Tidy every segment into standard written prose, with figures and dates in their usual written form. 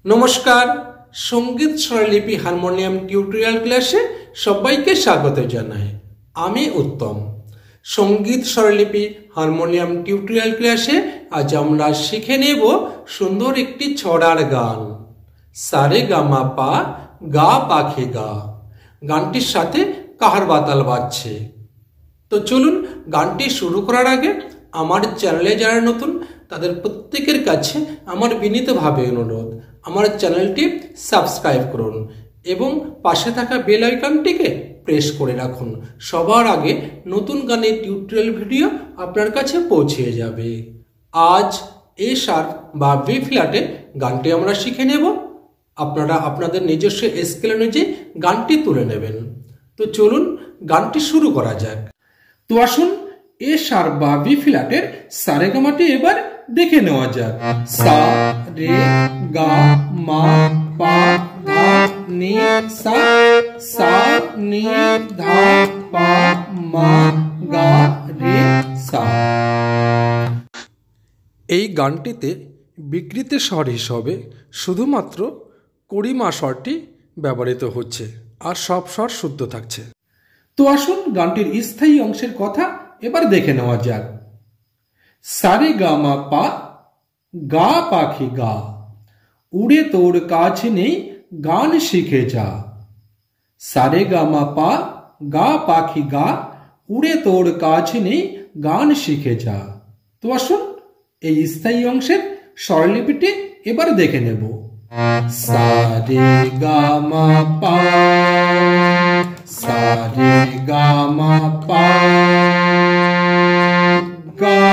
নমস্কার, সঙ্গীত স্বরলিপি হারমোনিয়াম টিউটোরিয়াল ক্লাসে সবাইকে স্বাগত জানাই। আমি উত্তম। সঙ্গীত স্বরলিপি হারমোনিয়াম টিউটোরিয়াল ক্লাসে আজ আমরা শিখে নেব সুন্দর একটি ছড়ার গান, সারে গামা পা গা পাখি গা। গানটির সাথে কাহার বাতাল বাজছে। তো চলুন গানটি শুরু করার আগে আমার চ্যানেলে যারা নতুন তাদের প্রত্যেকের কাছে আমার বিনীতভাবে অনুরোধ, আমার চ্যানেলটি সাবস্ক্রাইব করুন এবং পাশে থাকা বেল আইকনটিকে প্রেস করে রাখুন। সবার আগে নতুন গানের টিউটোরিয়াল ভিডিও আপনার কাছে পৌঁছে যাবে। আজ এ শার্প বা বি ফ্ল্যাটে গানটি আমরা শিখে নেব। আপনারা আপনাদের নিজস্ব স্কেল অনুযায়ী গানটি তুলে নেবেন। তো চলুন গানটি শুরু করা যাক। তো আসুন এ শার্প বা বি ফ্ল্যাটের সারেগামাটি এবার দেখে নেওয়া যাক। সা রে গা মা পা ধা নি সা, সা নি ধা পা মা গা রে সা। এই গানটিতে বিকৃত স্বর হিসাবে শুধুমাত্র কড়িমা স্বরটি ব্যবহৃত হচ্ছে, আর সব স্বর শুদ্ধ থাকছে। তো আসুন গানটির স্থায়ী অংশের কথা এবার দেখে নেওয়া যাক। সারে গা মা পা গা পাখি গা, উড়ে তোর কাছ নেই গান শিখে যা। সারে গা মা পা গা পাখি গা, উড়ে তোর কাছ নেই গান শিখে যা। তো আসুন এই স্থায়ী অংশের স্বরলিপিটি এবার দেখে নেব। সারে গা মা পা, সারে গা মা পা গা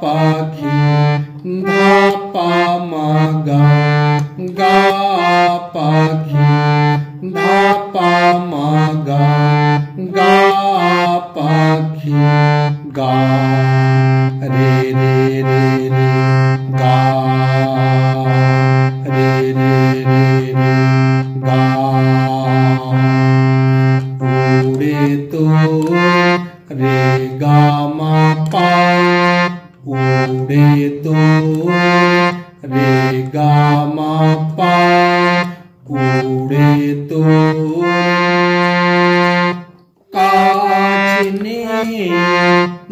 পাখি ধা পা মা গা, গা পাখি ধা পা মা গা, গা পাখি গা রে রে রে রে গা রে রে রে রে গা। উড়ে তো রে গা মা পা, উড়ে তো রে গা মা পা, উড়ে তো কাছ নে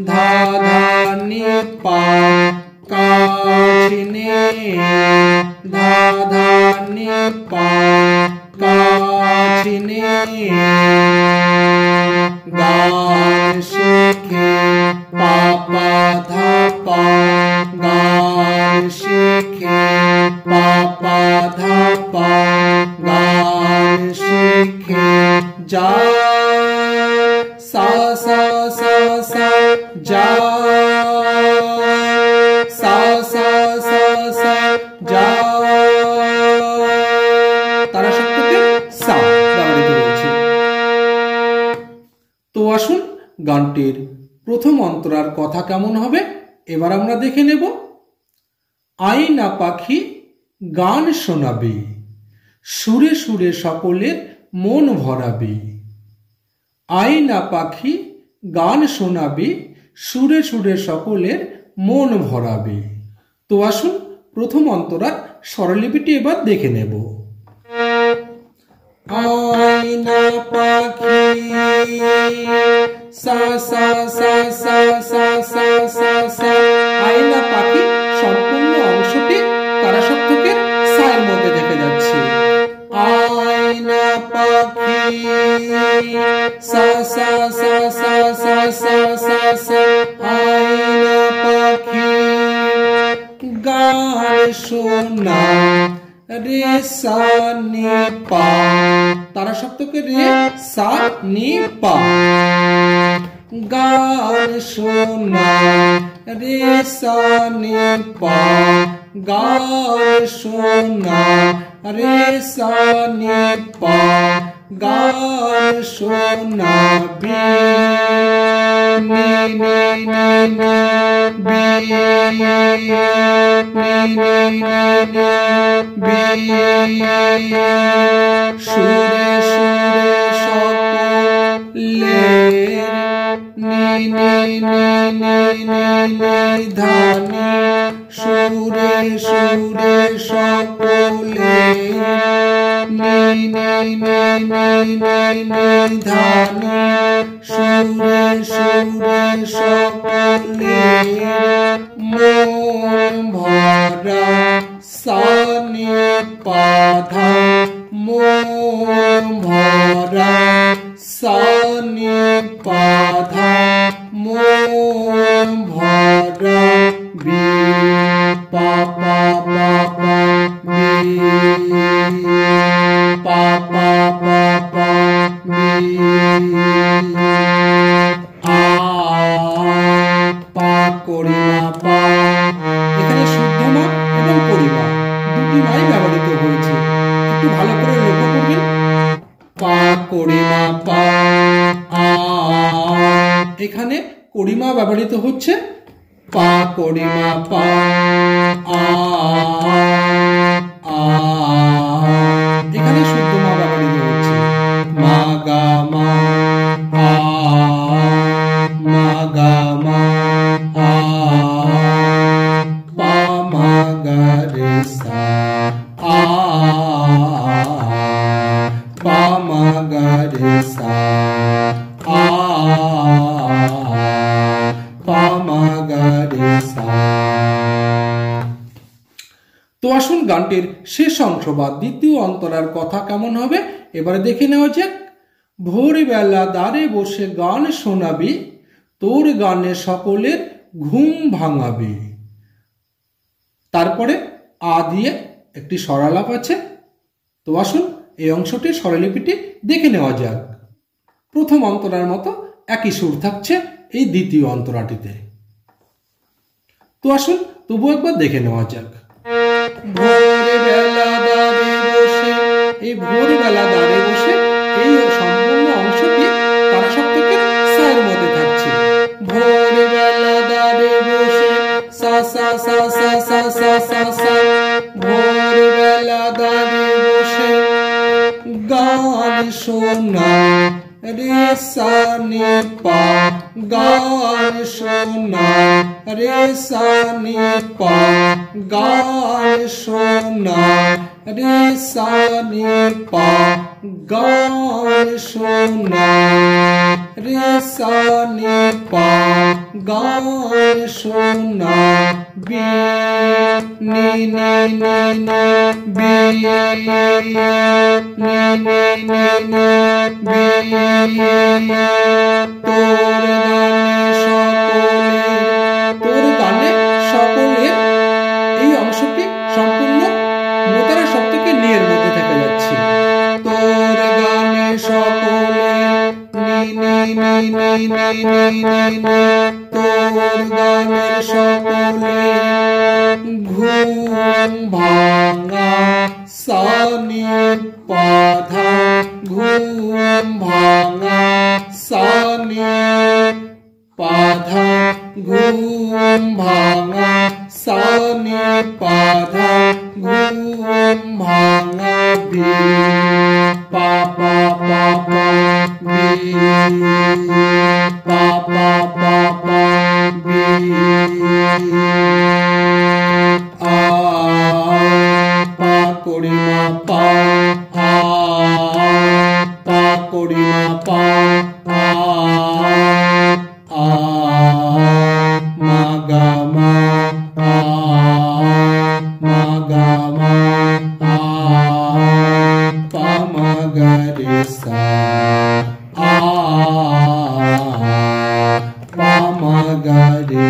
ধা ধা নি পা, কাছ নে ধা ধা নি পা, কাছ নে গান শিখে পা পা ধা পা, গান শিখে পা পা ধা পা, গান শিখে যা। সা সা সা সা যা, সা সা সা সা যা। তারা সপ্তকে সা ব্যবহৃত হয়েছে। তো আসুন গানটির প্রথম অন্তরার কথা কেমন হবে এবার আমরা দেখে নেব। আয়না পাখি গান শোনাবি, সুরে সুরে সকলের মন ভরাবি। আয়না পাখি গান শোনাবি, সুরে সুরে সকলের মন ভরাবি। তো আসুন প্রথম অন্তরার স্বরলিপিটি এবার দেখে নেব। আয়না পাখি সা সা সা সা সা সা সা সা। আয়না পাখি সম্পূর্ণ অংশটি তারা সপ্তকের সা এর মধ্যে দেখে যাচ্ছে। আয়না পাখি সা সা সা সা সা সা সা সা। আয়না পাখি গান শোনা রে সা নি পা, তারা সপ্তকে রে সা নি পা। গান শোনা রে সা নি পা, গান শোনা রে সা নি পা, গান শোনা বি নি নি নি নি বি নি নি নি বি। সুরে সুরে সকলের নি নি নি নি নি নি ধা নি, সুরে সুরে সকলের ধা নি সুরে সুরে সকলের মন ভরা সা নি পা ধা মন ভরা সা নি পা ধা মন ভরা বি পা পা পা পা বি পা পা পা পা বি আ পা করিমা পা। এখানে শুদ্ধ মা এবং পরিমা দুটি মাই ব্যবহৃত হয়েছে, একটু ভালো করে লক্ষ্য করবেন। পা করিমা পা আ, এখানে করিমা ব্যবহৃত হচ্ছে, পা করিমা পা আ আ, এখানে শুদ্ধ মা ব্যবহৃত হচ্ছে। মা গা মা আ মা গা মা আ পা মা গা রে সা আ পা মা গা রে সা আ পা মা গা রে সা। তো আসুন গানটির শেষ অংশ বা দ্বিতীয় অন্তরার কথা কেমন হবে এবারে দেখে নেওয়া যাক। ভোরবেলা দ্বারে বসে গান শোনাবি, তোর গানে সকলের ঘুম ভাঙাবি। তারপরে আ দিয়ে একটি স্বরালাপ আছে। তো আসুন এই অংশটির স্বরলিপিটি দেখে নেওয়া যাক। প্রথম অন্তরার মতো একই সুর থাকছে এই দ্বিতীয় অন্তরাটিতে। তো আসুন তবু একবার দেখে নেওয়া যাক। ভোরবেলা দ্বারে বসে, এই ভোরবেলা দ্বারে বসে এই সম্পূর্ণ অংশটি তারা সপ্তকের সায়ের মধ্যে থাকছে। ভোরবেলা দ্বারে বসে সা সা সা সা সা সা সা সা, ভোরবেলা দ্বারে বসে গান শোনা রে সা নি পা, গান শোনা রে সা নি পা, গান শোনা রে সা নি পা, গান শোনা রে সা নি পা, গান শোনা বি নি নি নি নি বি নি নি নি নি বি। তোর গানে সকলের এই অংশটি সম্পূর্ণ মোতারা সপ্তকে নিয়ের মধ্যে থেকে যাচ্ছে। তোর গানে সকলের নি নি নি নি নি নি নি নি, তোর গানে সকলের ঘুম ভাঙা সা নি পা ধা, ঘুম ভাঙা সা নি পা ধা, ঘুম ভাঙা সা নি পা ধা, ঘুম ভাঙা বি পা পা পা পা বি পা পা পা পা বি আ পা করিমা পা আ পা করিমা পা আ আ মা গা মা আ মা গা মা আ পা মা গা রে সা আ পা মা গা রে